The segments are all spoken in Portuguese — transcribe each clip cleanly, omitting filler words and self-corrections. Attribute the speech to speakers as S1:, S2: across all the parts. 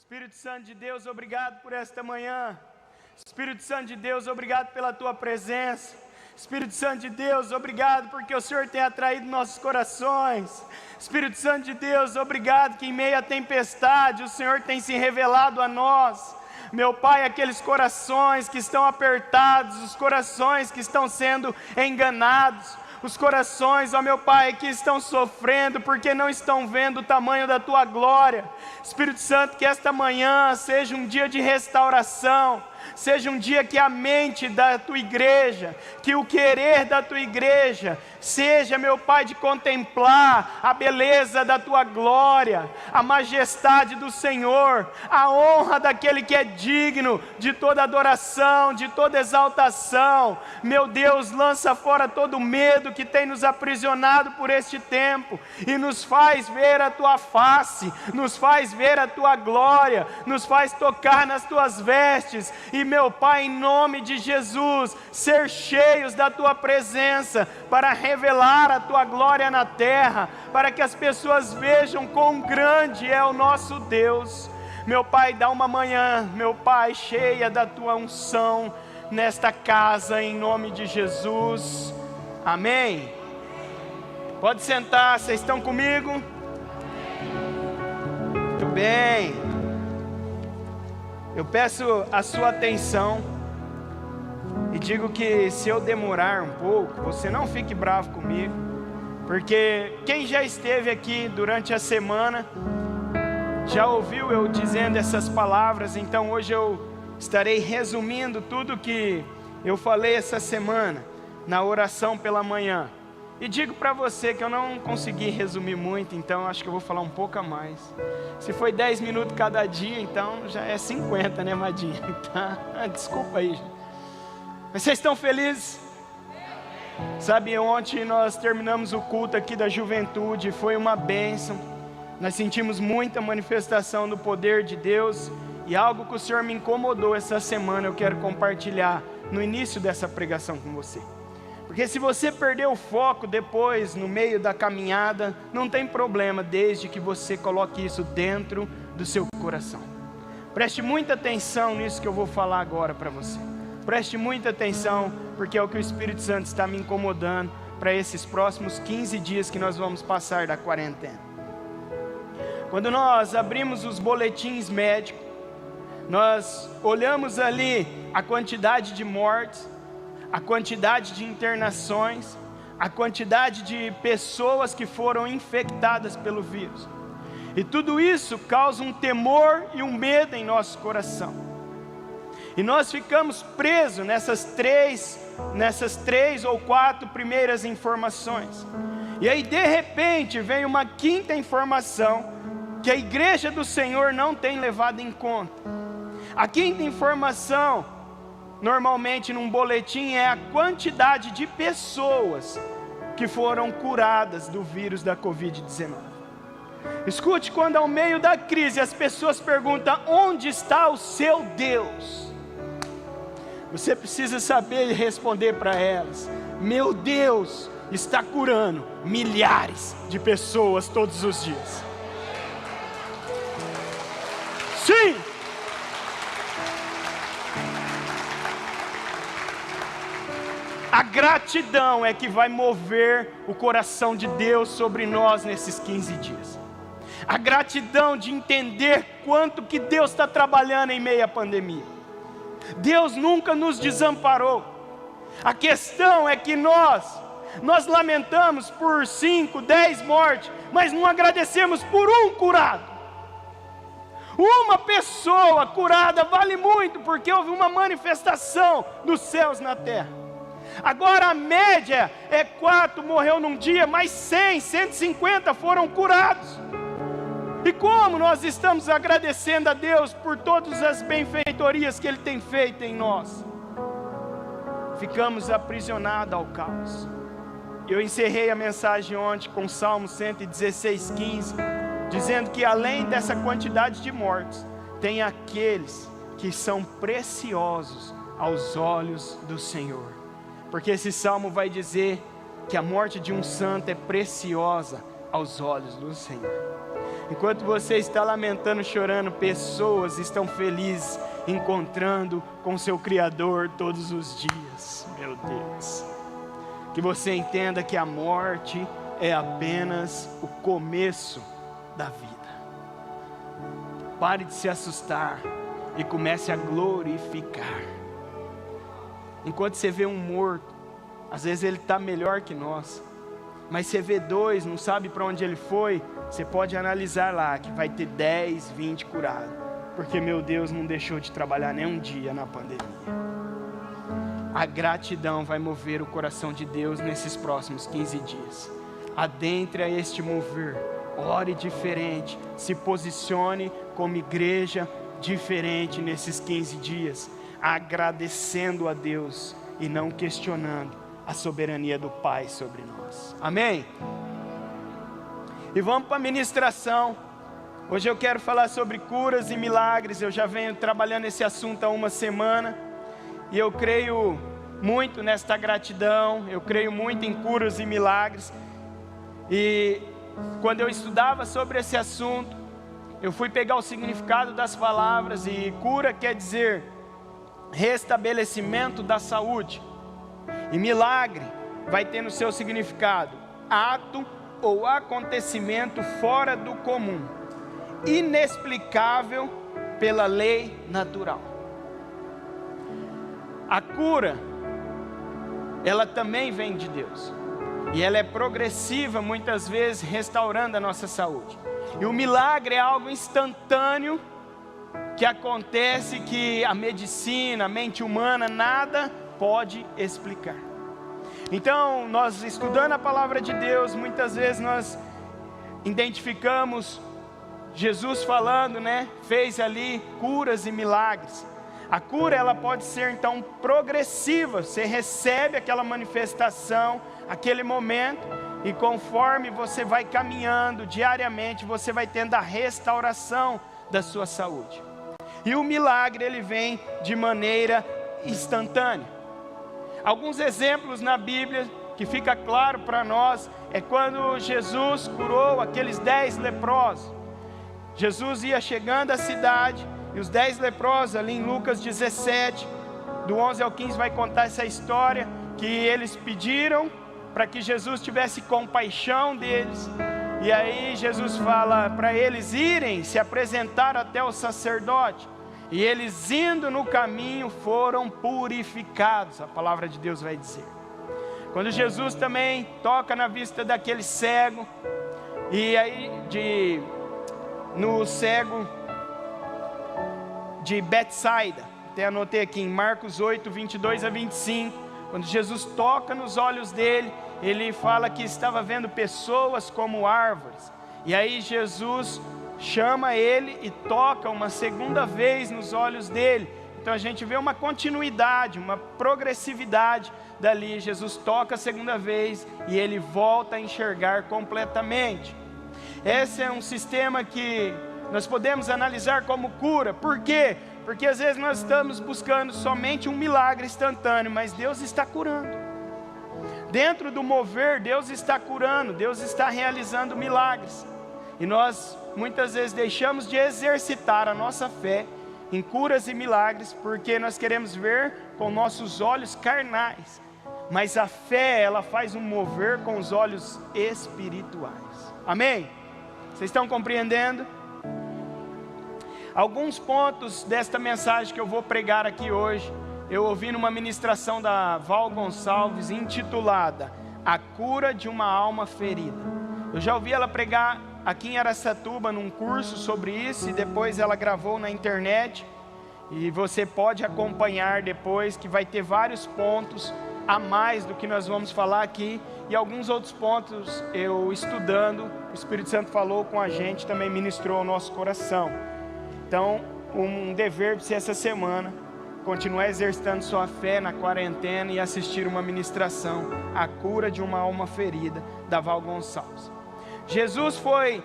S1: Espírito Santo de Deus, obrigado por esta manhã. Espírito Santo de Deus, obrigado pela tua presença. Espírito Santo de Deus, obrigado porque o Senhor tem atraído nossos corações. Espírito Santo de Deus, obrigado que em meio à tempestade o Senhor tem se revelado a nós. Meu Pai, aqueles corações que estão apertados, os corações que estão sendo enganados, os corações, ó meu Pai, que estão sofrendo porque não estão vendo o tamanho da Tua glória. Espírito Santo, que esta manhã seja um dia de restauração, seja um dia que a mente da Tua igreja, que o querer da Tua igreja, seja, meu Pai, de contemplar a beleza da Tua glória, a majestade do Senhor, a honra daquele que é digno de toda adoração, de toda exaltação. Meu Deus, lança fora todo medo que tem nos aprisionado por este tempo, e nos faz ver a Tua face, nos faz ver a Tua glória, nos faz tocar nas Tuas vestes, e meu Pai, em nome de Jesus, ser cheios da Tua presença, para revelar a Tua glória na terra, para que as pessoas vejam quão grande é o nosso Deus. Meu Pai, dá uma manhã, meu Pai, cheia da Tua unção, nesta casa, em nome de Jesus, amém. Pode sentar, vocês estão comigo? Muito bem. Eu peço a sua atenção e digo que se eu demorar um pouco, você não fique bravo comigo, porque quem já esteve aqui durante a semana já ouviu eu dizendo essas palavras. Então hoje eu estarei resumindo tudo que eu falei essa semana na oração pela manhã. E digo para você que eu não consegui resumir muito, então acho que eu vou falar um pouco a mais. Se foi 10 minutos cada dia, então já é 50, né, Madinha? Tá? Desculpa aí. Mas vocês estão felizes? Sabe, ontem nós terminamos o culto aqui da juventude, foi uma bênção. Nós sentimos muita manifestação do poder de Deus, e algo que o Senhor me incomodou essa semana, eu quero compartilhar no início dessa pregação com você. Porque se você perder o foco depois, no meio da caminhada, não tem problema, desde que você coloque isso dentro do seu coração. Preste muita atenção nisso que eu vou falar agora para você. Preste muita atenção, porque é o que o Espírito Santo está me incomodando para esses próximos 15 dias que nós vamos passar da quarentena. Quando nós abrimos os boletins médicos, nós olhamos ali a quantidade de mortes, a quantidade de internações, a quantidade de pessoas que foram infectadas pelo vírus. E tudo isso causa um temor e um medo em nosso coração. E nós ficamos presos nessas três ou quatro primeiras informações. E aí de repente vem uma quinta informação que a igreja do Senhor não tem levado em conta. A quinta informação, normalmente num boletim, é a quantidade de pessoas que foram curadas do vírus da Covid-19. Escute, quando ao meio da crise as pessoas perguntam: onde está o seu Deus? Você precisa saber responder para elas: meu Deus está curando milhares de pessoas todos os dias. Sim! A gratidão é que vai mover o coração de Deus sobre nós nesses 15 dias. A gratidão de entender quanto que Deus está trabalhando em meio à pandemia. Deus nunca nos desamparou. A questão é que nós lamentamos por 5, 10 mortes, mas não agradecemos por um curado. Uma pessoa curada vale muito, porque houve uma manifestação dos céus na terra. Agora a média é 4 morreu num dia, mas 100, 150 foram curados. E como nós estamos agradecendo a Deus por todas as benfeitorias que Ele tem feito em nós? Ficamos aprisionados ao caos. Eu encerrei a mensagem ontem com Salmo 116, 15, dizendo que além dessa quantidade de mortes, tem aqueles que são preciosos aos olhos do Senhor. Porque esse salmo vai dizer que a morte de um santo é preciosa aos olhos do Senhor. Enquanto você está lamentando, chorando, pessoas estão felizes, encontrando com seu Criador todos os dias. Meu Deus, que você entenda que a morte é apenas o começo da vida. Pare de se assustar e comece a glorificar. Enquanto você vê um morto, às vezes ele está melhor que nós, mas você vê dois, não sabe para onde ele foi, você pode analisar lá, que vai ter 10, 20 curados, porque meu Deus não deixou de trabalhar nem um dia na pandemia. A gratidão vai mover o coração de Deus nesses próximos 15 dias. Adentre a este mover, ore diferente, se posicione como igreja diferente nesses 15 dias, agradecendo a Deus e não questionando a soberania do Pai sobre nós. Amém? E vamos para a ministração. Hoje eu quero falar sobre curas e milagres. Eu já venho trabalhando esse assunto há uma semana, e eu creio muito nesta gratidão, eu creio muito em curas e milagres. E quando eu estudava sobre esse assunto, eu fui pegar o significado das palavras, e cura quer dizer restabelecimento da saúde, e milagre vai ter no seu significado ato ou acontecimento fora do comum, inexplicável pela lei natural. A cura, ela também vem de Deus, e ela é progressiva, muitas vezes restaurando a nossa saúde. E o milagre é algo instantâneo, que acontece, que a medicina, a mente humana, nada pode explicar. Então, nós estudando a palavra de Deus, muitas vezes nós identificamos Jesus falando, fez ali curas e milagres. A cura, ela pode ser então progressiva, você recebe aquela manifestação, aquele momento, e conforme você vai caminhando diariamente, você vai tendo a restauração da sua saúde. E o milagre, ele vem de maneira instantânea. Alguns exemplos na Bíblia que fica claro para nós é quando Jesus curou aqueles 10 leprosos. Jesus ia chegando à cidade, e os 10 leprosos, ali em Lucas 17, do 11 ao 15, vai contar essa história, que eles pediram para que Jesus tivesse compaixão deles. E aí Jesus fala para eles irem se apresentar até o sacerdote, e eles indo no caminho foram purificados, a palavra de Deus vai dizer. Quando Jesus também toca na vista daquele cego, e aí no cego de Betsaida, até anotei aqui em Marcos 8, 22 a 25, quando Jesus toca nos olhos dele, ele fala que estava vendo pessoas como árvores, e aí Jesus chama ele e toca uma segunda vez nos olhos dele. Então a gente vê uma continuidade, uma progressividade dali. Jesus toca a segunda vez e ele volta a enxergar completamente. Esse é um sistema que nós podemos analisar como cura. Por quê? Porque às vezes nós estamos buscando somente um milagre instantâneo, mas Deus está curando. Dentro do mover, Deus está curando, Deus está realizando milagres. E nós muitas vezes deixamos de exercitar a nossa fé em curas e milagres, porque nós queremos ver com nossos olhos carnais. Mas a fé, ela faz um mover com os olhos espirituais. Amém? Vocês estão compreendendo? Alguns pontos desta mensagem que eu vou pregar aqui hoje, eu ouvi numa ministração da Val Gonçalves, intitulada A Cura de uma Alma Ferida. Eu já ouvi ela pregar aqui em Araçatuba num curso sobre isso, e depois ela gravou na internet, e você pode acompanhar depois, que vai ter vários pontos a mais do que nós vamos falar aqui, e alguns outros pontos eu estudando, o Espírito Santo falou com a gente, também ministrou ao nosso coração. Então, um dever para você essa semana, continuar exercitando sua fé na quarentena e assistir uma ministração, A Cura de uma Alma Ferida, da Val Gonçalves. Jesus foi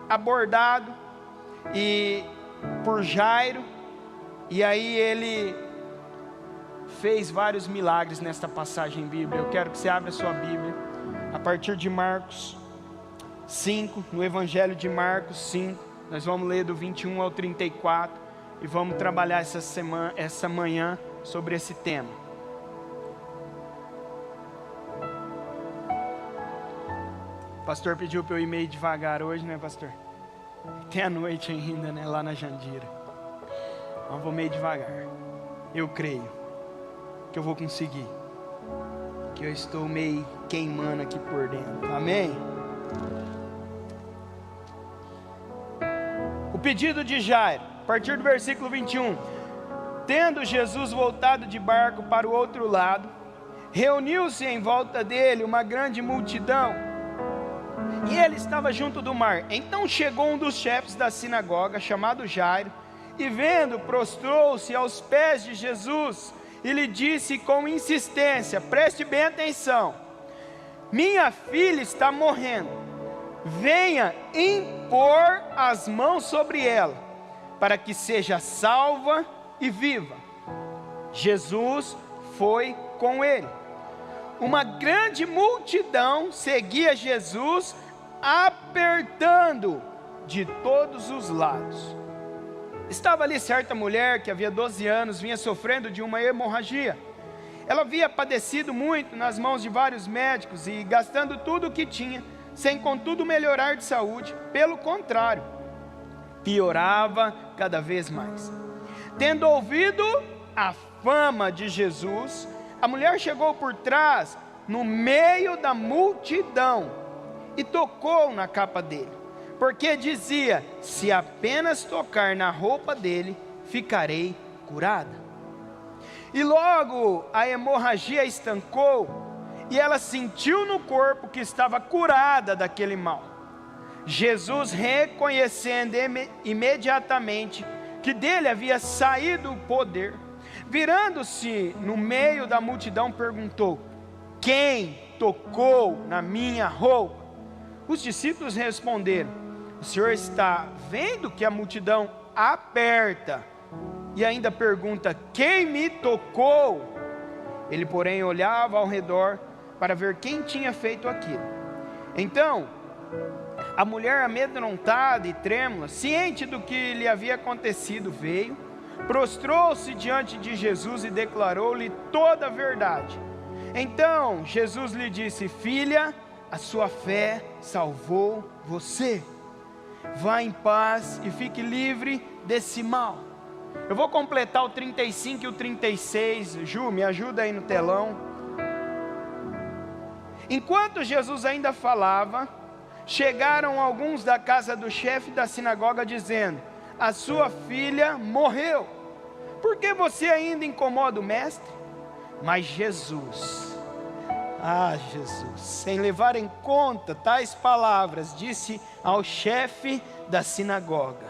S1: abordado por Jairo, e aí ele fez vários milagres nesta passagem bíblica. Eu quero que você abra a sua Bíblia, a partir de Marcos 5, no Evangelho de Marcos 5. Nós vamos ler do 21 ao 34 e vamos trabalhar essa manhã sobre esse tema. O pastor pediu para eu ir meio devagar hoje, né, pastor? Tem a noite ainda, né, lá na Jandira. Então vou meio devagar. Eu creio que eu vou conseguir. Que eu estou meio queimando aqui por dentro. Amém? O pedido de Jairo, a partir do versículo 21. Tendo Jesus voltado de barco para o outro lado, reuniu-se em volta dele uma grande multidão, e ele estava junto do mar. Então chegou um dos chefes da sinagoga, chamado Jairo, e vendo, prostrou-se aos pés de Jesus, e lhe disse com insistência, preste bem atenção: minha filha está morrendo, venha impor as mãos sobre ela, para que seja salva e viva. Jesus foi com ele. Uma grande multidão seguia Jesus, apertando de todos os lados. Estava ali certa mulher que havia 12 anos vinha sofrendo de uma hemorragia. Ela havia padecido muito nas mãos de vários médicos e gastando tudo o que tinha, sem contudo melhorar de saúde. Pelo contrário, piorava cada vez mais. Tendo ouvido a fama de Jesus, a mulher chegou por trás, no meio da multidão, e tocou na capa dele, porque dizia: se apenas tocar na roupa dele, ficarei curada. E logo a hemorragia estancou, e ela sentiu no corpo que estava curada daquele mal. Jesus, reconhecendo imediatamente que dele havia saído o poder, virando-se no meio da multidão, perguntou: quem tocou na minha roupa? Os discípulos responderam: o Senhor está vendo que a multidão aperta e ainda pergunta: quem me tocou? Ele, porém, olhava ao redor para ver quem tinha feito aquilo. Então a mulher, amedrontada e trêmula, ciente do que lhe havia acontecido, veio, prostrou-se diante de Jesus e declarou-lhe toda a verdade. Então Jesus lhe disse: filha, a sua fé salvou você. Vá em paz e fique livre desse mal. Eu vou completar o 35 e o 36. Ju, me ajuda aí no telão. Enquanto Jesus ainda falava, chegaram alguns da casa do chefe da sinagoga, dizendo: a sua filha morreu, por que você ainda incomoda o mestre? Mas Jesus, sem levar em conta tais palavras, disse ao chefe da sinagoga: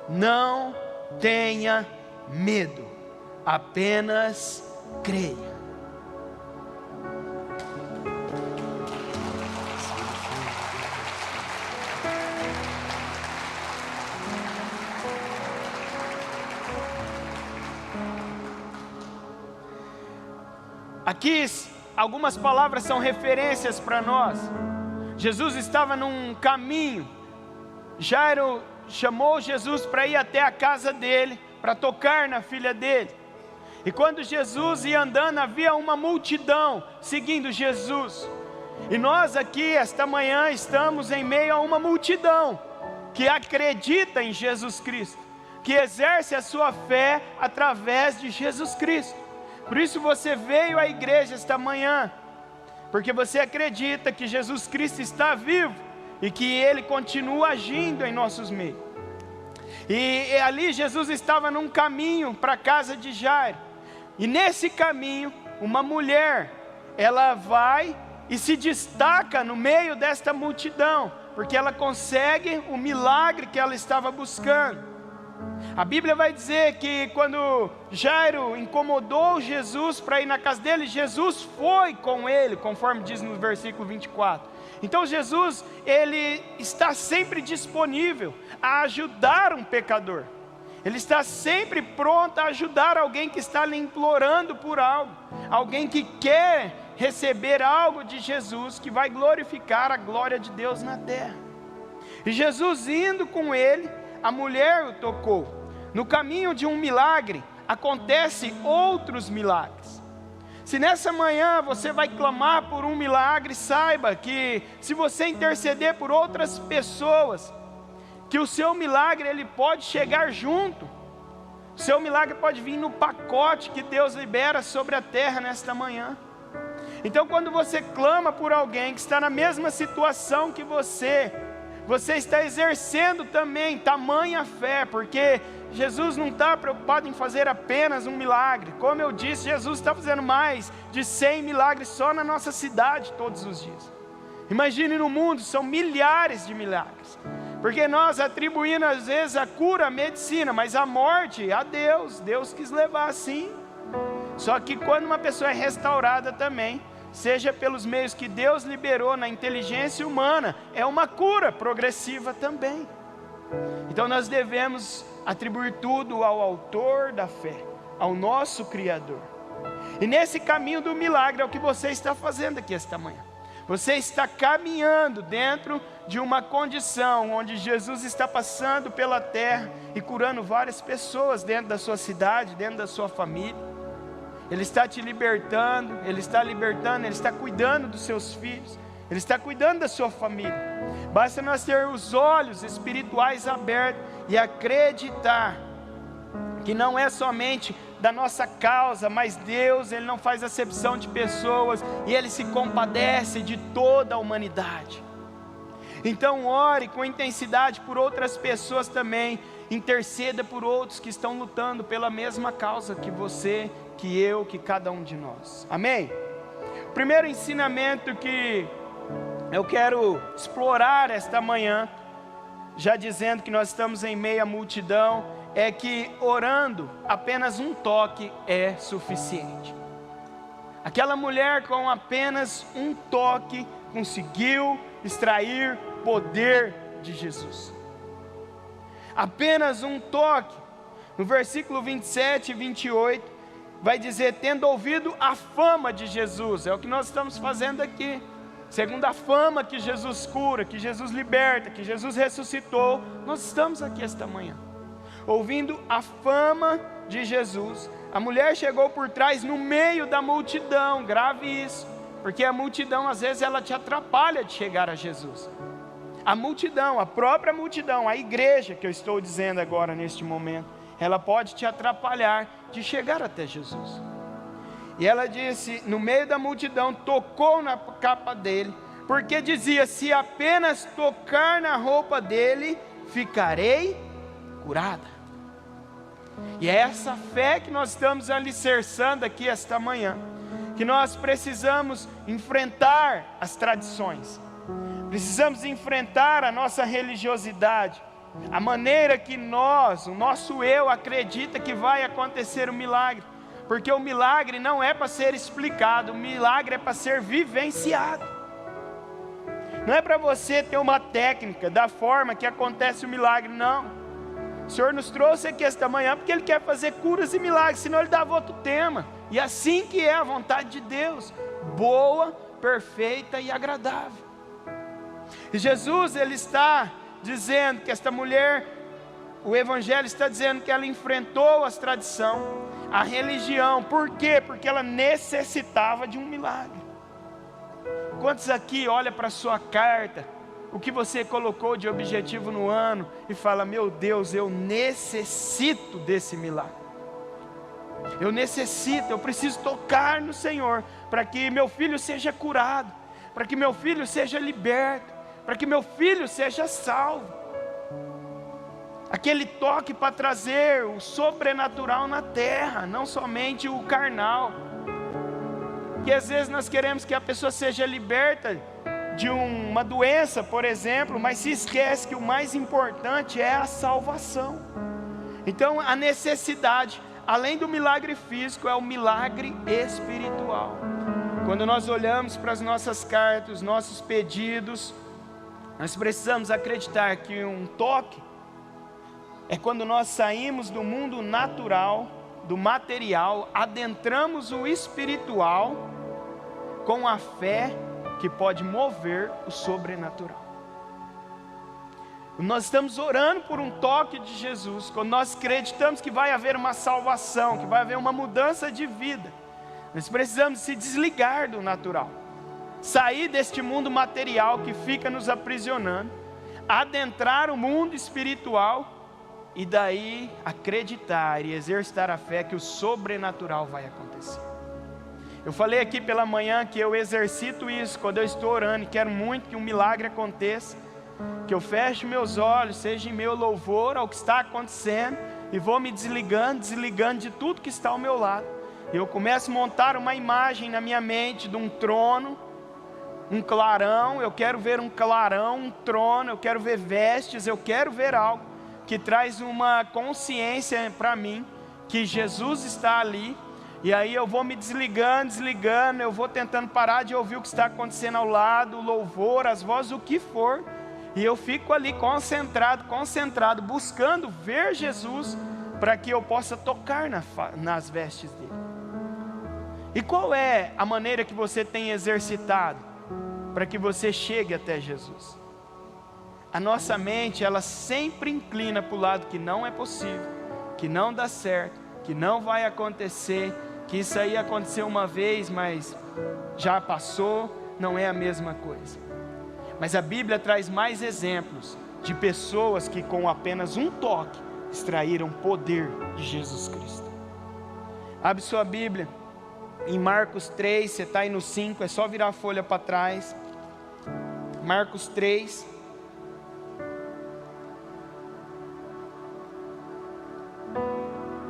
S1: não tenha medo, apenas creia. Aqui algumas palavras são referências para nós. Jesus estava num caminho. Jairo chamou Jesus para ir até a casa dele, para tocar na filha dele. E quando Jesus ia andando, havia uma multidão seguindo Jesus. E nós aqui, esta manhã, estamos em meio a uma multidão que acredita em Jesus Cristo, que exerce a sua fé através de Jesus Cristo. Por isso você veio à igreja esta manhã, porque você acredita que Jesus Cristo está vivo e que Ele continua agindo em nossos meios. E ali Jesus estava num caminho para a casa de Jairo, e nesse caminho uma mulher, ela vai e se destaca no meio desta multidão, porque ela consegue o milagre que ela estava buscando. A Bíblia vai dizer que quando Jairo incomodou Jesus para ir na casa dele, Jesus foi com ele, conforme diz no versículo 24. Então Jesus, ele está sempre disponível a ajudar um pecador. Ele está sempre pronto a ajudar alguém que está lhe implorando por algo, alguém que quer receber algo de Jesus que vai glorificar a glória de Deus na terra. E Jesus indo com ele, a mulher o tocou. No caminho de um milagre, acontecem outros milagres. Se nessa manhã você vai clamar por um milagre, saiba que se você interceder por outras pessoas, que o seu milagre ele pode chegar junto. O seu milagre pode vir no pacote que Deus libera sobre a terra nesta manhã. Então quando você clama por alguém que está na mesma situação que você está exercendo também tamanha fé, porque Jesus não está preocupado em fazer apenas um milagre. Como eu disse, Jesus está fazendo mais de 100 milagres só na nossa cidade todos os dias. Imagine no mundo, são milhares de milagres. Porque nós atribuímos às vezes a cura à medicina, mas a morte a Deus. Deus quis levar assim. Só que quando uma pessoa é restaurada também, seja pelos meios que Deus liberou na inteligência humana, é uma cura progressiva também. Então nós devemos atribuir tudo ao autor da fé, ao nosso Criador. E nesse caminho do milagre é o que você está fazendo aqui esta manhã. Você está caminhando dentro de uma condição onde Jesus está passando pela terra e curando várias pessoas dentro da sua cidade, dentro da sua família. Ele está te libertando, Ele está cuidando dos seus filhos, Ele está cuidando da sua família. Basta nós ter os olhos espirituais abertos e acreditar que não é somente da nossa causa, mas Deus, Ele não faz acepção de pessoas e Ele se compadece de toda a humanidade. Então ore com intensidade por outras pessoas também, interceda por outros que estão lutando pela mesma causa que você, que eu, que cada um de nós. Amém? O primeiro ensinamento que eu quero explorar esta manhã, já dizendo que nós estamos em meio à multidão, é que orando apenas um toque é suficiente. Aquela mulher com apenas um toque conseguiu extrair poder de Jesus. Apenas um toque. No versículo 27 e 28 vai dizer: tendo ouvido a fama de Jesus. É o que nós estamos fazendo aqui. Segundo a fama que Jesus cura, que Jesus liberta, que Jesus ressuscitou, nós estamos aqui esta manhã. Ouvindo a fama de Jesus, a mulher chegou por trás no meio da multidão. Grave isso, porque a multidão às vezes ela te atrapalha de chegar a Jesus. A multidão, a própria multidão, a igreja que eu estou dizendo agora neste momento, ela pode te atrapalhar de chegar até Jesus. E ela disse, no meio da multidão, tocou na capa dele, porque dizia: se apenas tocar na roupa dele, ficarei curada. E é essa fé que nós estamos alicerçando aqui esta manhã, que nós precisamos enfrentar as tradições, precisamos enfrentar a nossa religiosidade, a maneira que nós, o nosso eu, acredita que vai acontecer o milagre, porque o milagre não é para ser explicado, o milagre é para ser vivenciado. Não é para você ter uma técnica da forma que acontece o milagre, não. O Senhor nos trouxe aqui esta manhã porque Ele quer fazer curas e milagres, senão Ele dava outro tema. E assim que é a vontade de Deus, boa, perfeita e agradável. E Jesus, Ele está dizendo que esta mulher, o Evangelho está dizendo que ela enfrentou as tradições, a religião. Por quê? Porque ela necessitava de um milagre. Quantos aqui olham para a sua carta, o que você colocou de objetivo no ano, e fala: meu Deus, eu necessito desse milagre. Eu preciso tocar no Senhor, para que meu filho seja curado, para que meu filho seja liberto, para que meu filho seja salvo. Aquele toque para trazer o sobrenatural na terra, não somente o carnal. Que às vezes nós queremos que a pessoa seja liberta de uma doença, por exemplo, mas se esquece que o mais importante é a salvação. Então a necessidade, além do milagre físico, é o milagre espiritual. Quando nós olhamos para as nossas cartas, os nossos pedidos, nós precisamos acreditar que um toque é quando nós saímos do mundo natural, do material, adentramos o espiritual, com a fé que pode mover o sobrenatural. Nós estamos orando por um toque de Jesus, quando nós acreditamos que vai haver uma salvação, que vai haver uma mudança de vida, nós precisamos se desligar do natural, sair deste mundo material que fica nos aprisionando, adentrar o mundo espiritual e daí acreditar e exercitar a fé que o sobrenatural vai acontecer. Eu falei aqui pela manhã que eu exercito isso quando eu estou orando e quero muito que um milagre aconteça, que eu feche meus olhos, seja em meu louvor ao que está acontecendo, e vou me desligando de tudo que está ao meu lado. E eu começo a montar uma imagem na minha mente de um trono, um clarão. Eu quero ver um clarão, um trono, eu quero ver vestes, eu quero ver algo que traz uma consciência para mim, que Jesus está ali. E aí eu vou me desligando, eu vou tentando parar de ouvir o que está acontecendo ao lado, o louvor, as vozes, o que for. E eu fico ali concentrado, buscando ver Jesus, para que eu possa tocar nas vestes dele. E qual é a maneira que você tem exercitado para que você chegue até Jesus? A nossa mente, ela sempre inclina para o lado que não é possível, que não dá certo, que não vai acontecer, que isso aí aconteceu uma vez, mas já passou, não é a mesma coisa. Mas a Bíblia traz mais exemplos de pessoas que com apenas um toque extraíram poder de Jesus Cristo. Abre sua Bíblia em Marcos 3, você está aí no 5, é só virar a folha para trás. Marcos 3.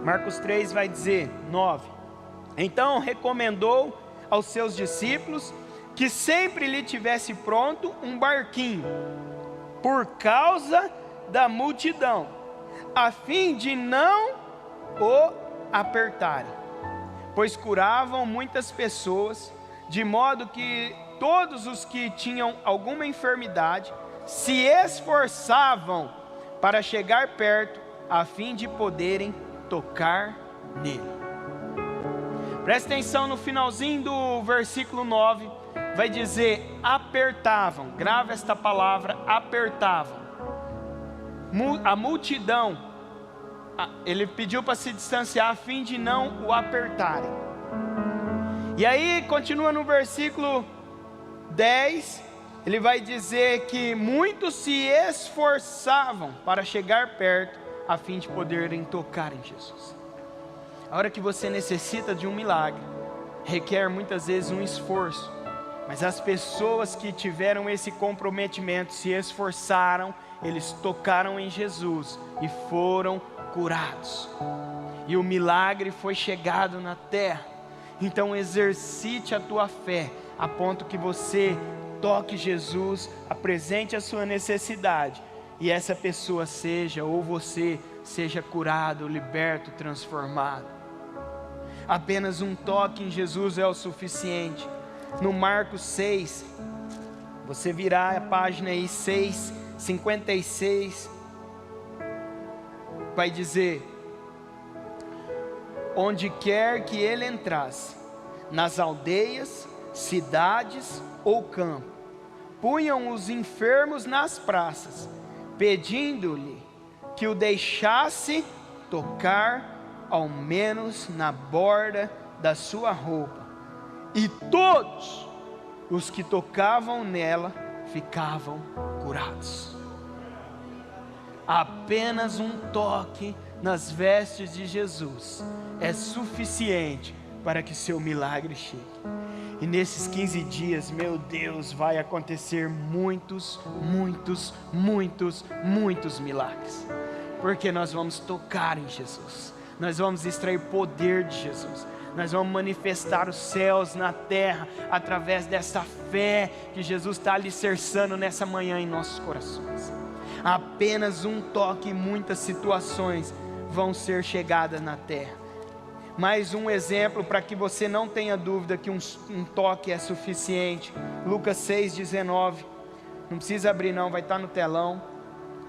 S1: Marcos 3 vai dizer, 9. Então recomendou aos seus discípulos que sempre lhe tivesse pronto um barquinho, por causa da multidão, a fim de não o apertarem, pois curavam muitas pessoas, de modo que todos os que tinham alguma enfermidade se esforçavam para chegar perto, a fim de poderem tocar nele. Presta atenção no finalzinho do versículo 9, vai dizer apertavam, grava esta palavra, apertavam. A multidão, ele pediu para se distanciar a fim de não o apertarem. E aí continua no versículo 10, ele vai dizer que muitos se esforçavam para chegar perto, a fim de poderem tocar em Jesus. A hora que você necessita de um milagre, requer muitas vezes um esforço, mas as pessoas que tiveram esse comprometimento, se esforçaram, eles tocaram em Jesus e foram curados, e o milagre foi chegado na terra. Então exercite a tua fé, a ponto que você toque Jesus, apresente a sua necessidade, e essa pessoa seja, ou você seja curado, liberto, transformado. Apenas um toque em Jesus é o suficiente. No Marcos 6, você virar a página aí, 6:56, vai dizer: onde quer que ele entrasse, nas aldeias, cidades ou campo, punham os enfermos nas praças, pedindo-lhe que o deixasse tocar ao menos na borda da sua roupa, e todos os que tocavam nela ficavam curados. Apenas um toque nas vestes de Jesus é suficiente para que seu milagre chegue. E nesses 15 dias, meu Deus, vai acontecer muitos milagres, porque nós vamos tocar em Jesus, nós vamos extrair poder de Jesus, nós vamos manifestar os céus na terra, através dessa fé que Jesus está alicerçando nessa manhã em nossos corações. Apenas um toque, muitas situações vão ser chegadas na terra. Mais um exemplo para que você não tenha dúvida que um toque é suficiente. Lucas 6:19, não precisa abrir não, vai estar no telão,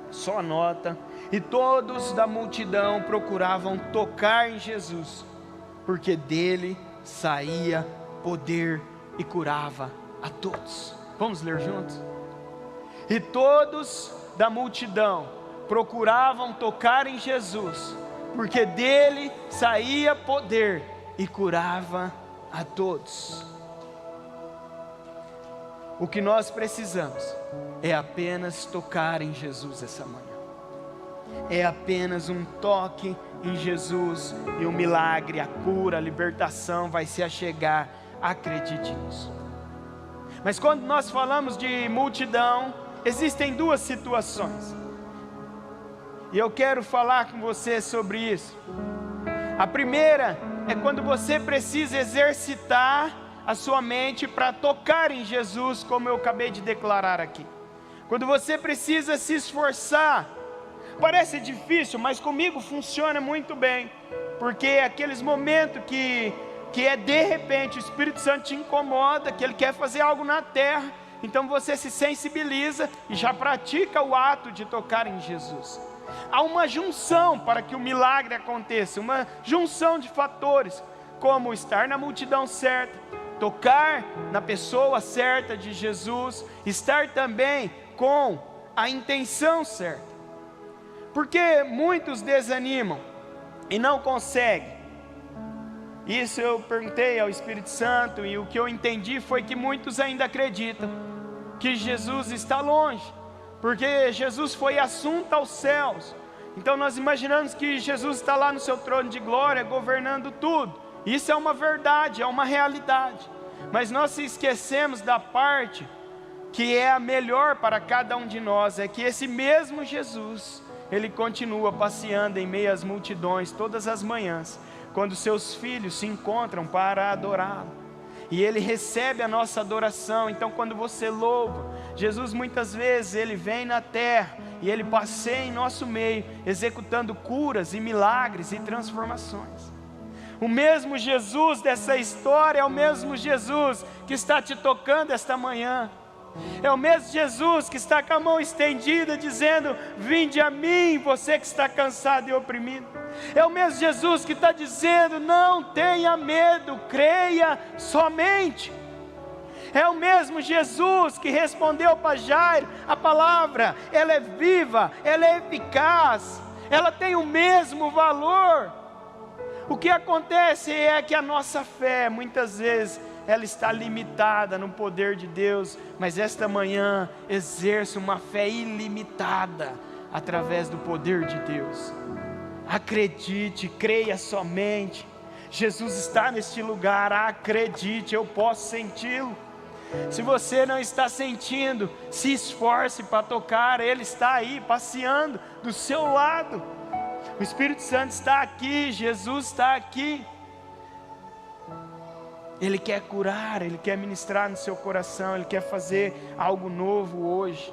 S1: só anota. E todos da multidão procuravam tocar em Jesus, porque dele saía poder e curava a todos. Vamos ler juntos? E todos da multidão procuravam tocar em Jesus, porque dele saía poder e curava a todos. O que nós precisamos é apenas tocar em Jesus essa manhã. É apenas um toque em Jesus e o milagre, a cura, a libertação vai se achegar. Acredite nisso. Mas quando nós falamos de multidão, existem duas situações. E eu quero falar com você sobre isso. A primeira é quando você precisa exercitar a sua mente para tocar em Jesus, como eu acabei de declarar aqui. Quando você precisa se esforçar. Parece difícil, mas comigo funciona muito bem. Porque é aqueles momentos que é de repente o Espírito Santo te incomoda, que Ele quer fazer algo na terra. Então você se sensibiliza e já pratica o ato de tocar em Jesus. Há uma junção para que o milagre aconteça, uma junção de fatores, como estar na multidão certa, tocar na pessoa certa de Jesus, estar também com a intenção certa. Porque muitos desanimam e não conseguem. Isso eu perguntei ao Espírito Santo e o que eu entendi foi que muitos ainda acreditam que Jesus está longe, porque Jesus foi assunto aos céus. Então nós imaginamos que Jesus está lá no seu trono de glória, governando tudo. Isso é uma verdade, é uma realidade. Mas nós se esquecemos da parte que é a melhor para cada um de nós, é que esse mesmo Jesus, Ele continua passeando em meio às multidões todas as manhãs, quando seus filhos se encontram para adorá-lo. E Ele recebe a nossa adoração. Então quando você louva, Jesus muitas vezes Ele vem na terra e Ele passeia em nosso meio, executando curas e milagres e transformações. O mesmo Jesus dessa história é o mesmo Jesus que está te tocando esta manhã. É o mesmo Jesus que está com a mão estendida dizendo: vinde a mim, você que está cansado e oprimido. É o mesmo Jesus que está dizendo: não tenha medo, creia somente. É o mesmo Jesus que respondeu para Jairo: a palavra, ela é viva, ela é eficaz, ela tem o mesmo valor. O que acontece é que a nossa fé, muitas vezes, ela está limitada no poder de Deus, mas esta manhã exerce uma fé ilimitada através do poder de Deus. Acredite, creia somente. Jesus está neste lugar, acredite, eu posso senti-lo. Se você não está sentindo, se esforce para tocar, Ele está aí passeando do seu lado. O Espírito Santo está aqui, Jesus está aqui. Ele quer curar, Ele quer ministrar no seu coração, Ele quer fazer algo novo hoje.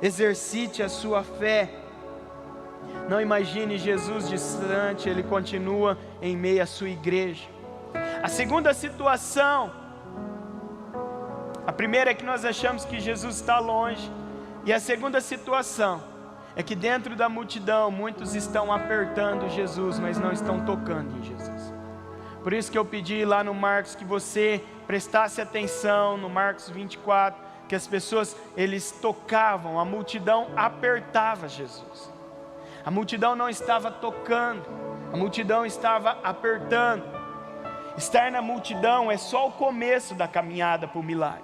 S1: Exercite a sua fé. Não imagine Jesus distante, Ele continua em meio à sua igreja. A segunda situação, a primeira é que nós achamos que Jesus está longe, e a segunda situação é que dentro da multidão muitos estão apertando Jesus, mas não estão tocando em Jesus. Por isso que eu pedi lá no Marcos que você prestasse atenção no Marcos 24, que as pessoas, eles tocavam, a multidão apertava Jesus. A multidão não estava tocando, a multidão estava apertando. Estar na multidão é só o começo da caminhada para o milagre.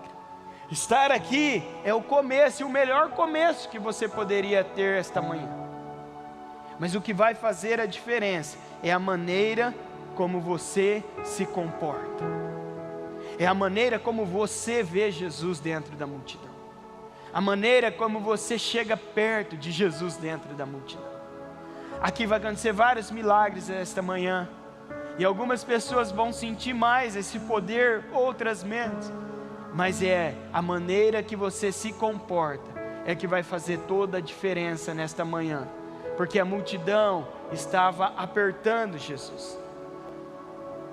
S1: Estar aqui é o começo, e o melhor começo que você poderia ter esta manhã. Mas o que vai fazer a diferença é a maneira como você se comporta. É a maneira como você vê Jesus dentro da multidão. A maneira como você chega perto de Jesus dentro da multidão. Aqui vai acontecer vários milagres esta manhã. E algumas pessoas vão sentir mais esse poder, outras menos. Mas é a maneira que você se comporta é que vai fazer toda a diferença nesta manhã. Porque a multidão estava apertando Jesus.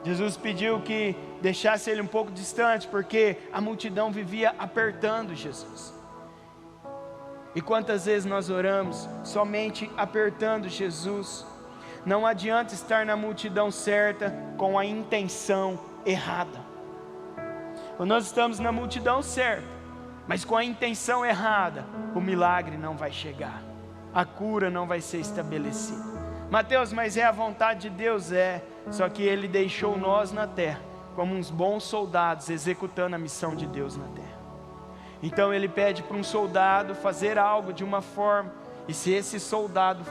S1: Jesus pediu que deixasse Ele um pouco distante, porque a multidão vivia apertando Jesus. E quantas vezes nós oramos somente apertando Jesus? Não adianta estar na multidão certa com a intenção errada. quando nós estamos na multidão certa, mas com a intenção errada, o milagre não vai chegar, a cura não vai ser estabelecida. Mateus, mas é a vontade de Deus? Só que Ele deixou nós na terra como uns bons soldados executando a missão de Deus na terra. Então Ele pede para um soldado fazer algo de uma forma, e se esse soldado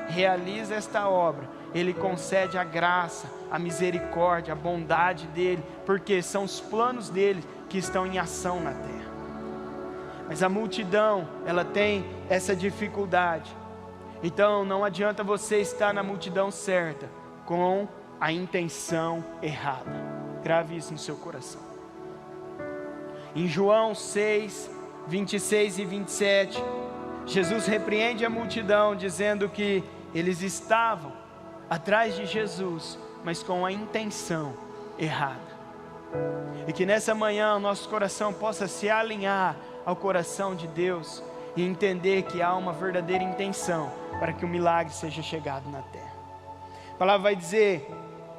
S1: realiza esta obra, Ele concede a graça, a misericórdia, a bondade dEle, porque são os planos dEle que estão em ação na terra. Mas a multidão, ela tem essa dificuldade. Então não adianta você estar na multidão certa com a intenção errada. Grave isso no seu coração. Em João 6, 26 e 27, Jesus repreende a multidão dizendo que eles estavam atrás de Jesus, mas com a intenção errada. E que nessa manhã o nosso coração possa se alinhar ao coração de Deus e entender que há uma verdadeira intenção para que o milagre seja chegado na terra. A palavra vai dizer,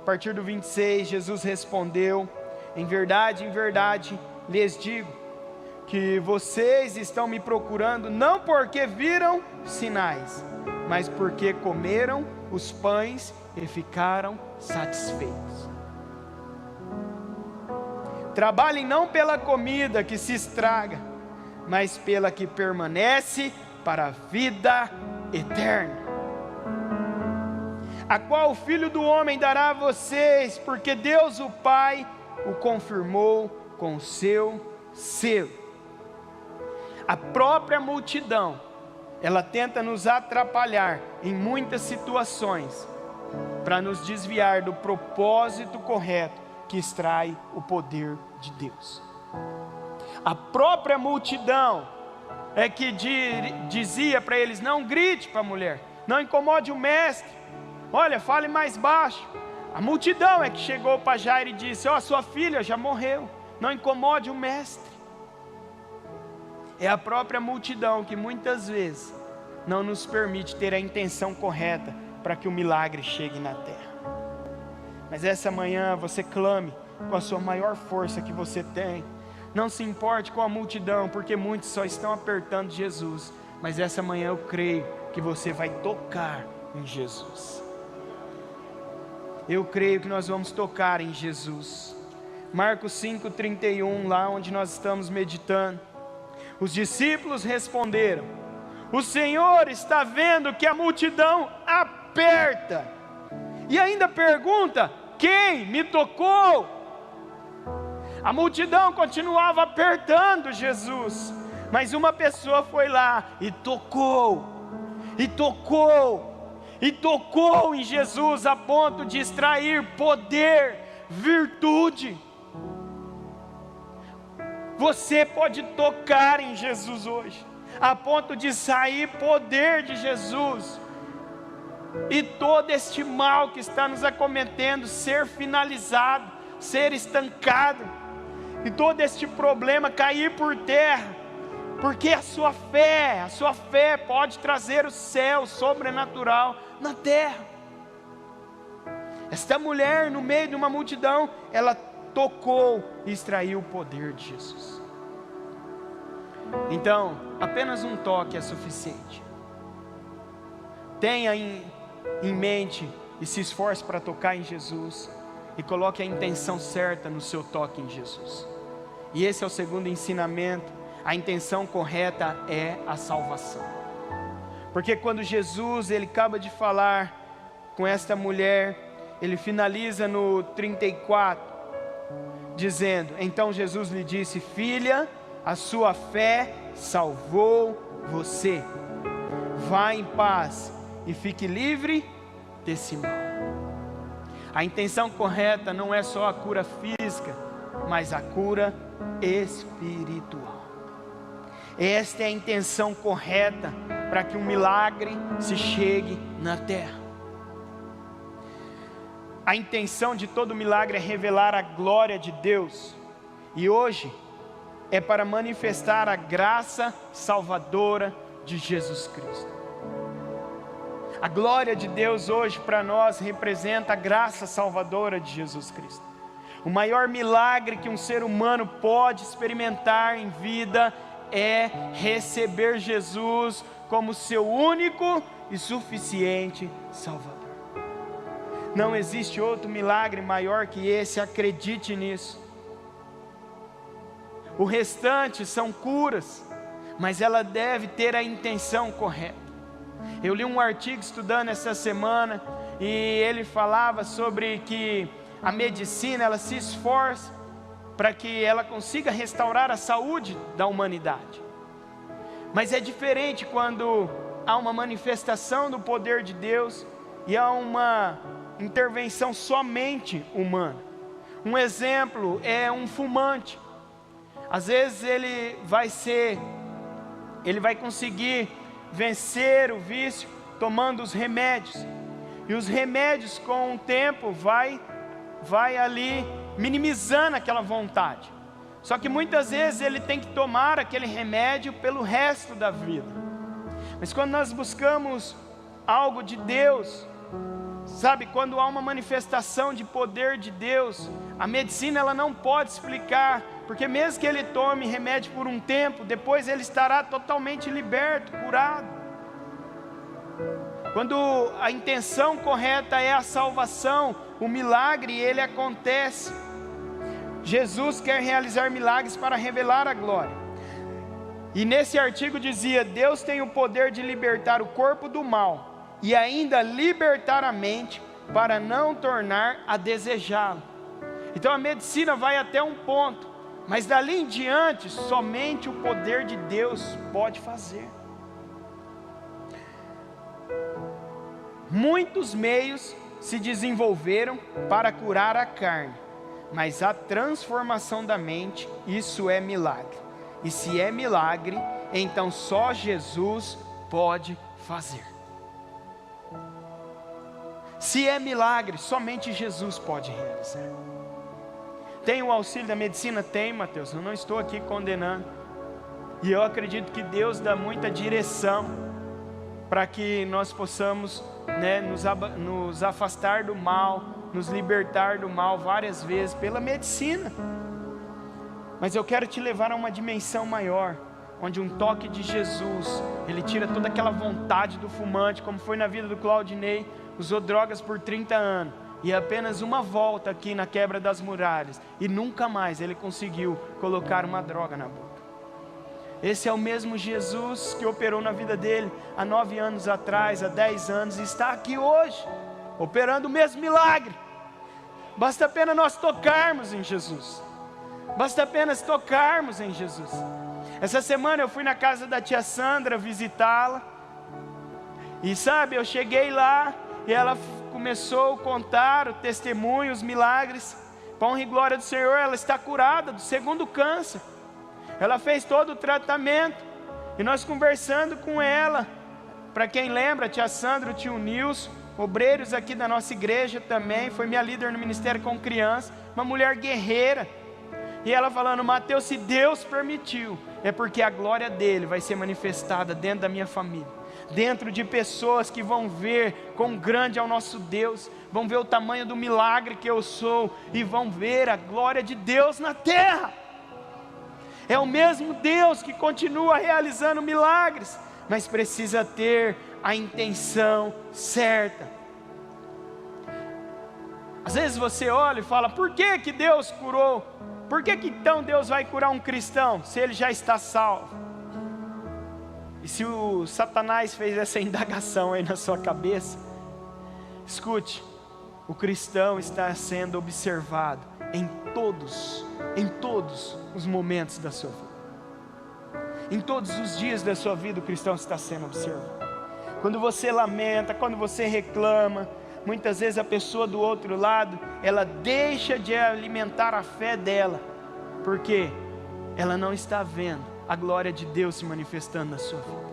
S1: a partir do 26, Jesus respondeu: em verdade, lhes digo, que vocês estão me procurando não porque viram sinais, mas porque comeram os pães e ficaram satisfeitos. Trabalhem não pela comida que se estraga, mas pela que permanece para a vida eterna, a qual o Filho do Homem dará a vocês, porque Deus o Pai o confirmou com o seu selo. A própria multidão, ela tenta nos atrapalhar em muitas situações, para nos desviar do propósito correto que extrai o poder de Deus. A própria multidão é que dizia para eles: não grite para a mulher, não incomode o mestre, olha, fale mais baixo. A multidão é que chegou para Jairo e disse: sua filha já morreu, não incomode o mestre. É a própria multidão que muitas vezes não nos permite ter a intenção correta para que o milagre chegue na terra. Mas essa manhã você clame com a sua maior força que você tem. Não se importe com a multidão, porque muitos só estão apertando Jesus. Mas essa manhã eu creio que você vai tocar em Jesus. Eu creio que nós vamos tocar em Jesus. Marcos 5:31, lá onde nós estamos meditando. Os discípulos responderam: o Senhor está vendo que a multidão aperta, e ainda pergunta: quem me tocou? A multidão continuava apertando Jesus, mas uma pessoa foi lá e tocou, e tocou, e tocou em Jesus, a ponto de extrair poder, virtude. Você pode tocar em Jesus hoje, a ponto de sair poder de Jesus, e todo este mal que está nos acometendo ser finalizado, ser estancado, e todo este problema cair por terra, porque a sua fé pode trazer o céu sobrenatural na terra. Esta mulher, no meio de uma multidão, ela tocou e extraiu o poder de Jesus. Então, apenas um toque é suficiente. Tenha em mente e se esforce para tocar em Jesus, e coloque a intenção certa no seu toque em Jesus. E esse é o segundo ensinamento. A intenção correta é a salvação. Porque quando Jesus, ele acaba de falar com esta mulher, ele finaliza no 34, dizendo: então Jesus lhe disse: filha, a sua fé salvou você. Vá em paz e fique livre desse mal. A intenção correta não é só a cura física, mas a cura espiritual. Esta é a intenção correta para que um milagre se chegue na terra. A intenção de todo milagre é revelar a glória de Deus, e hoje é para manifestar a graça salvadora de Jesus Cristo. A glória de Deus hoje para nós representa a graça salvadora de Jesus Cristo. O maior milagre que um ser humano pode experimentar em vida é receber Jesus como seu único e suficiente Salvador. Não existe outro milagre maior que esse, acredite nisso. O restante são curas, mas ela deve ter a intenção correta. Eu li um artigo estudando essa semana e ele falava sobre que a medicina, ela se esforça para que ela consiga restaurar a saúde da humanidade. Mas é diferente quando há uma manifestação do poder de Deus e há uma intervenção somente humana. Um exemplo é um fumante. Às vezes ele vai conseguir vencer o vício tomando os remédios. E os remédios com o tempo vai ali minimizando aquela vontade. Só que muitas vezes ele tem que tomar aquele remédio pelo resto da vida. Mas quando nós buscamos algo de Deus, sabe, quando há uma manifestação de poder de Deus, a medicina ela não pode explicar, porque mesmo que ele tome remédio por um tempo, depois ele estará totalmente liberto, curado. Quando a intenção correta é a salvação, o milagre ele acontece. Jesus quer realizar milagres para revelar a glória. E nesse artigo dizia: Deus tem o poder de libertar o corpo do mal e ainda libertar a mente para não tornar a desejá-lo. Então a medicina vai até um ponto, mas dali em diante somente o poder de Deus pode fazer. Muitos meios se desenvolveram para curar a carne, mas a transformação da mente, isso é milagre. E se é milagre, então só Jesus pode fazer. Se é milagre, somente Jesus pode realizar. Tem o auxílio da medicina? Tem, Mateus, eu não estou aqui condenando. E eu acredito que Deus dá muita direção para que nós possamos, nos afastar do mal, nos libertar do mal várias vezes pela medicina. Mas eu quero te levar a uma dimensão maior, onde um toque de Jesus, ele tira toda aquela vontade do fumante, como foi na vida do Claudinei. Usou drogas por 30 anos, e apenas uma volta aqui na quebra das muralhas, e nunca mais ele conseguiu colocar uma droga na boca. Esse é o mesmo Jesus que operou na vida dele há 9 anos atrás, há 10 anos, e está aqui hoje, operando o mesmo milagre. Basta apenas nós tocarmos em Jesus. Basta apenas tocarmos em Jesus. Essa semana eu fui na casa da tia Sandra visitá-la, e sabe, eu cheguei lá, e ela começou a contar o testemunho, os milagres. Para honra e glória do Senhor, ela está curada do 2º câncer. Ela fez todo o tratamento, e nós conversando com ela. Para quem lembra, a tia Sandra, o tio Nilson, obreiros aqui da nossa igreja também, foi minha líder no ministério com criança, uma mulher guerreira. E ela falando: Mateus, se Deus permitiu, é porque a glória dele vai ser manifestada dentro da minha família, dentro de pessoas que vão ver quão grande é o nosso Deus, vão ver o tamanho do milagre que eu sou, e vão ver a glória de Deus na terra. É o mesmo Deus que continua realizando milagres, mas precisa ter a intenção certa. Às vezes você olha e fala: por que Deus curou? Por que então Deus vai curar um cristão, se ele já está salvo? E se o Satanás fez essa indagação aí na sua cabeça, escute, o cristão está sendo observado em todos os momentos da sua vida. Em todos os dias da sua vida o cristão está sendo observado. Quando você lamenta, quando você reclama, muitas vezes a pessoa do outro lado, ela deixa de alimentar a fé dela, porque ela não está vendo a glória de Deus se manifestando na sua vida.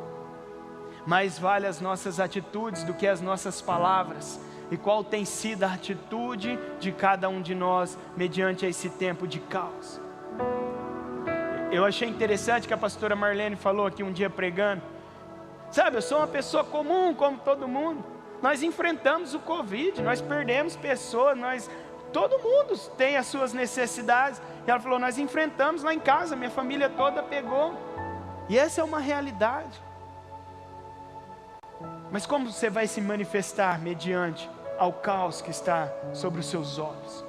S1: Mais vale as nossas atitudes do que as nossas palavras. E qual tem sido a atitude de cada um de nós mediante esse tempo de caos? Eu achei interessante que a pastora Marlene falou aqui um dia pregando. Sabe, eu sou uma pessoa comum como todo mundo. Nós enfrentamos o Covid, nós perdemos pessoas, nós Todo mundo tem as suas necessidades. E ela falou, nós enfrentamos lá em casa, minha família toda pegou. E essa é uma realidade. Mas como você vai se manifestar mediante ao caos que está sobre os seus olhos?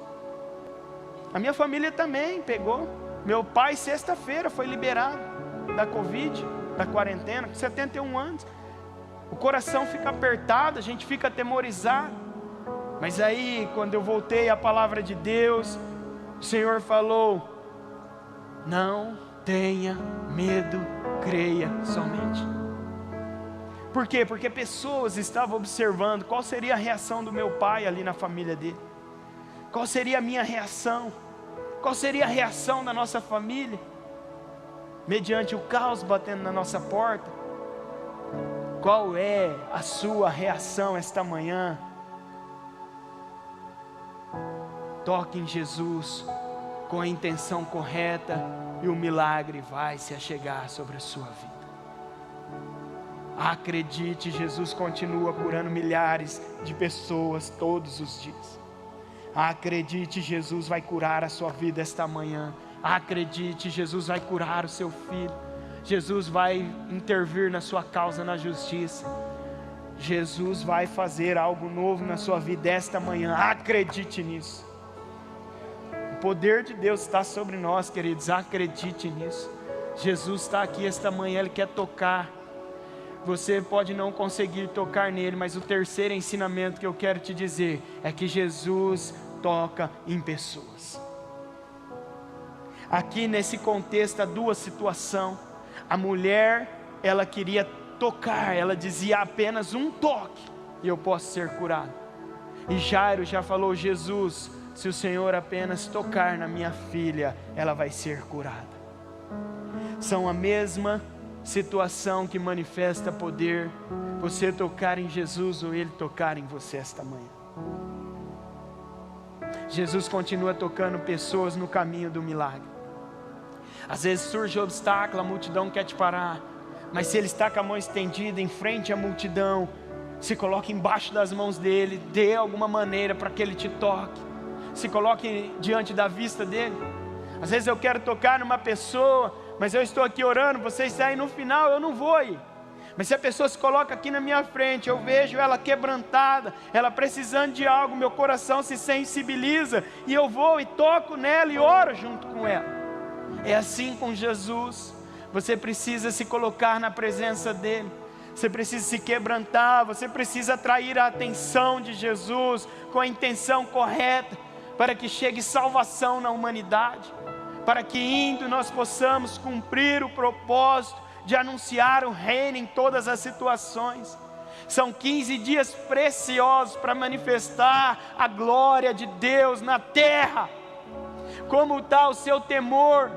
S1: A minha família também pegou. Meu pai, sexta-feira, foi liberado da Covid, da quarentena, com 71 anos. O coração fica apertado, a gente fica atemorizado. Mas aí, quando eu voltei à palavra de Deus, o Senhor falou, não tenha medo, creia somente. Por quê? Porque pessoas estavam observando qual seria a reação do meu pai ali na família dele. Qual seria a minha reação? Qual seria a reação da nossa família? Mediante o caos batendo na nossa porta. Qual é a sua reação esta manhã? Toque em Jesus com a intenção correta e o milagre vai se achegar sobre a sua vida. Acredite, Jesus continua curando milhares de pessoas todos os dias. Acredite, Jesus vai curar a sua vida esta manhã. Acredite, Jesus vai curar o seu filho. Jesus vai intervir na sua causa na justiça. Jesus vai fazer algo novo na sua vida esta manhã. Acredite nisso. O poder de Deus está sobre nós, queridos. Acredite nisso. Jesus está aqui esta manhã, Ele quer tocar. Você pode não conseguir tocar nele, mas o terceiro ensinamento que eu quero te dizer é que Jesus toca em pessoas. Aqui nesse contexto há duas situações. A mulher, ela queria tocar, ela dizia apenas um toque e eu posso ser curado. E Jairo já falou, Jesus, se o Senhor apenas tocar na minha filha, ela vai ser curada. São a mesma situação que manifesta poder, você tocar em Jesus ou Ele tocar em você esta manhã. Jesus continua tocando pessoas no caminho do milagre. Às vezes surge obstáculo, a multidão quer te parar, mas se Ele está com a mão estendida em frente à multidão, se coloque embaixo das mãos dEle, dê alguma maneira para que Ele te toque, se coloque diante da vista dEle. Às vezes eu quero tocar numa pessoa, mas eu estou aqui orando, você está aí no final, eu não vou ir. Mas se a pessoa se coloca aqui na minha frente, eu vejo ela quebrantada, ela precisando de algo, meu coração se sensibiliza, e eu vou e toco nela e oro junto com ela. É assim com Jesus. Você precisa se colocar na presença dEle, você precisa se quebrantar, você precisa atrair a atenção de Jesus, com a intenção correta, para que chegue salvação na humanidade, para que indo nós possamos cumprir o propósito de anunciar o reino em todas as situações. São 15 dias preciosos para manifestar a glória de Deus na terra. Como está o seu temor?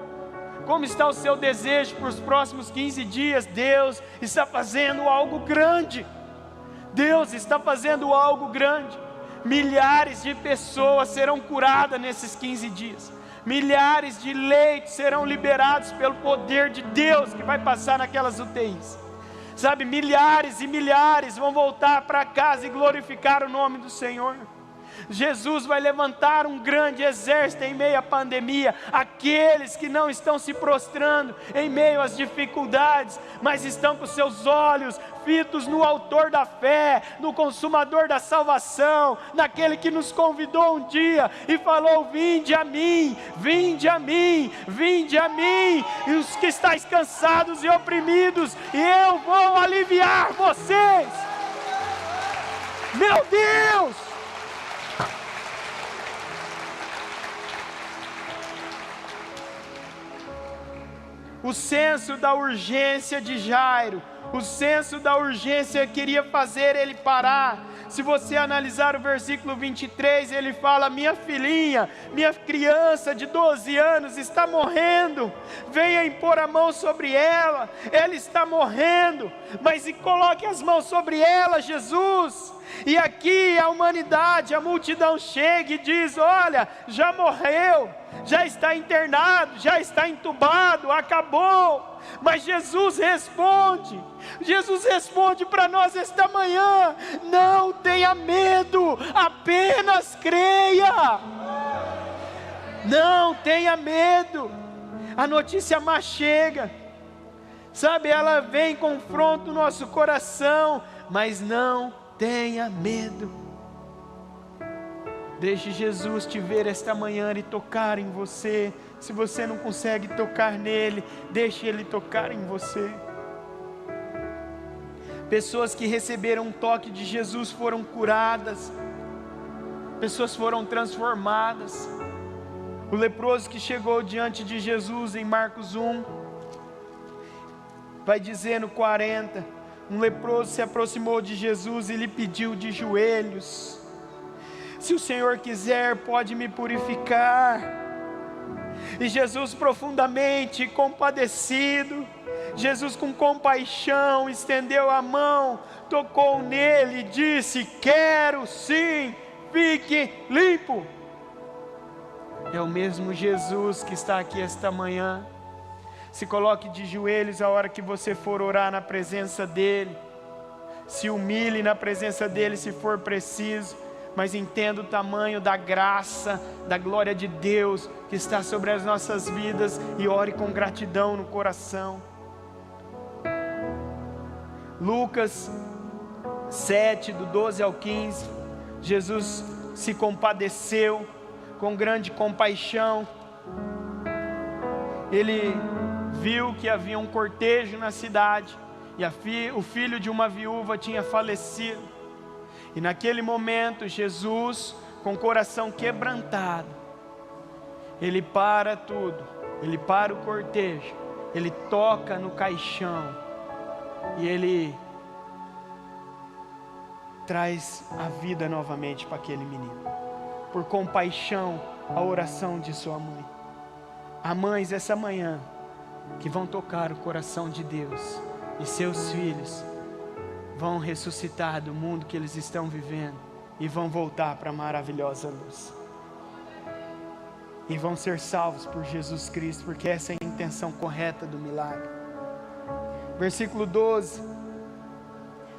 S1: Como está o seu desejo para os próximos 15 dias? Deus está fazendo algo grande. Deus está fazendo algo grande. Milhares de pessoas serão curadas nesses 15 dias. Milhares de leitos serão liberados pelo poder de Deus que vai passar naquelas UTIs. Sabe, milhares e milhares vão voltar para casa e glorificar o nome do Senhor. Jesus vai levantar um grande exército em meio à pandemia. Aqueles que não estão se prostrando em meio às dificuldades, mas estão com seus olhos fitos no autor da fé, no consumador da salvação, naquele que nos convidou um dia e falou: vinde a mim, vinde a mim, vinde a mim, e os que estáis cansados e oprimidos, e eu vou aliviar vocês. Meu Deus! O senso da urgência de Jairo, o senso da urgência queria fazer ele parar. Se você analisar o versículo 23, ele fala: minha filhinha, minha criança de 12 anos está morrendo, venha impor a mão sobre ela, ela está morrendo, mas coloque as mãos sobre ela, Jesus. E aqui a humanidade, a multidão chega e diz: olha, já morreu, já está internado, já está entubado, acabou. Mas Jesus responde para nós esta manhã: não tenha medo, apenas creia. Não tenha medo. A notícia má chega, sabe, ela vem, confronta o nosso coração, mas não tenha medo. Deixe Jesus te ver esta manhã e tocar em você. Se você não consegue tocar nele, deixe ele tocar em você. Pessoas que receberam um toque de Jesus foram curadas, pessoas foram transformadas. O leproso que chegou diante de Jesus em Marcos 1, vai dizer no 40, um leproso se aproximou de Jesus e lhe pediu de joelhos: se o Senhor quiser, pode me purificar. E Jesus, profundamente compadecido, Jesus com compaixão, estendeu a mão, tocou nele e disse: quero sim, fique limpo. É o mesmo Jesus que está aqui esta manhã. Se coloque de joelhos a hora que você for orar na presença dEle. Se humilhe na presença dEle se for preciso. Mas entenda o tamanho da graça, da glória de Deus que está sobre as nossas vidas. E ore com gratidão no coração. Lucas 7, do 12 ao 15. Jesus se compadeceu com grande compaixão. Ele viu que havia um cortejo na cidade e o filho de uma viúva tinha falecido. E naquele momento Jesus, com o coração quebrantado, ele para tudo, ele para o cortejo, ele toca no caixão e ele traz a vida novamente para aquele menino. Por compaixão, a oração de sua mãe. Há mães essa manhã que vão tocar o coração de Deus, e seus filhos vão ressuscitar do mundo que eles estão vivendo e vão voltar para a maravilhosa luz. E vão ser salvos por Jesus Cristo, porque essa é a intenção correta do milagre. Versículo 12.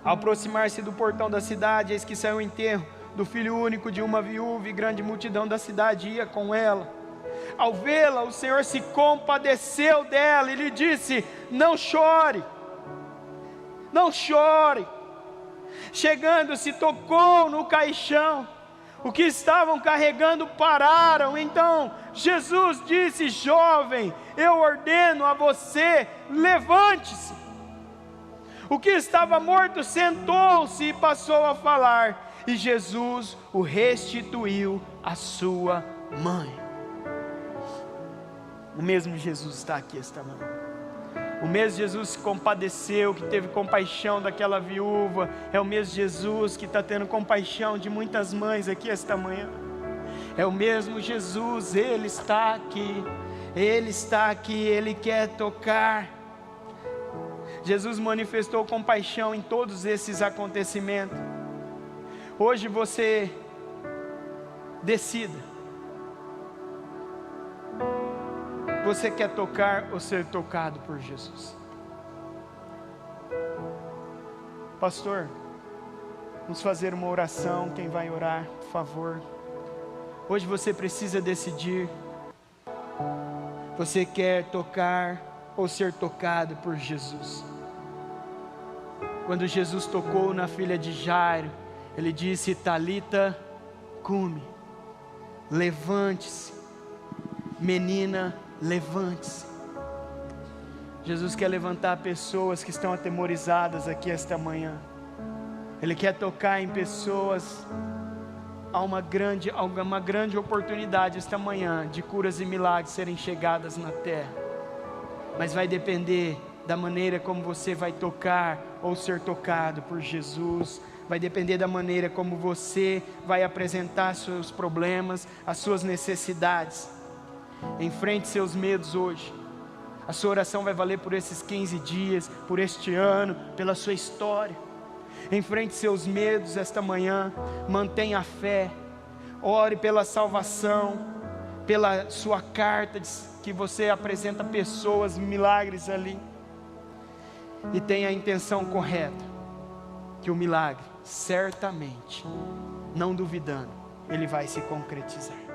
S1: Ao aproximar-se do portão da cidade, eis que saiu o enterro do filho único de uma viúva, e grande multidão da cidade ia com ela. Ao vê-la, o Senhor se compadeceu dela e lhe disse: não chore, não chore. Chegando-se, tocou no caixão. O que estavam carregando pararam. Então Jesus disse: jovem, eu ordeno a você, levante-se. O que estava morto sentou-se e passou a falar. E Jesus o restituiu à sua mãe. O mesmo Jesus está aqui esta manhã. O mesmo Jesus que compadeceu, que teve compaixão daquela viúva, é o mesmo Jesus que está tendo compaixão de muitas mães aqui esta manhã. É o mesmo Jesus, Ele está aqui. Ele está aqui, Ele quer tocar. Jesus manifestou compaixão em todos esses acontecimentos. Hoje você decida. Você quer tocar ou ser tocado por Jesus? Pastor, vamos fazer uma oração. Quem vai orar, por favor? Hoje você precisa decidir. Você quer tocar ou ser tocado por Jesus? Quando Jesus tocou na filha de Jairo, Ele disse: Talita cumi, levante-se, menina, levante-se. Jesus quer levantar pessoas que estão atemorizadas aqui esta manhã. Ele quer tocar em pessoas. Há uma grande oportunidade esta manhã de curas e milagres serem chegadas na terra. Mas vai depender da maneira como você vai tocar ou ser tocado por Jesus. Vai depender da maneira como você vai apresentar seus problemas, as suas necessidades. Enfrente seus medos hoje. A sua oração vai valer por esses 15 dias, por este ano, pela sua história. Enfrente seus medos esta manhã. Mantenha a fé. Ore pela salvação, pela sua carta que você apresenta pessoas, milagres ali. E tenha a intenção correta, que o milagre, certamente, não duvidando, ele vai se concretizar.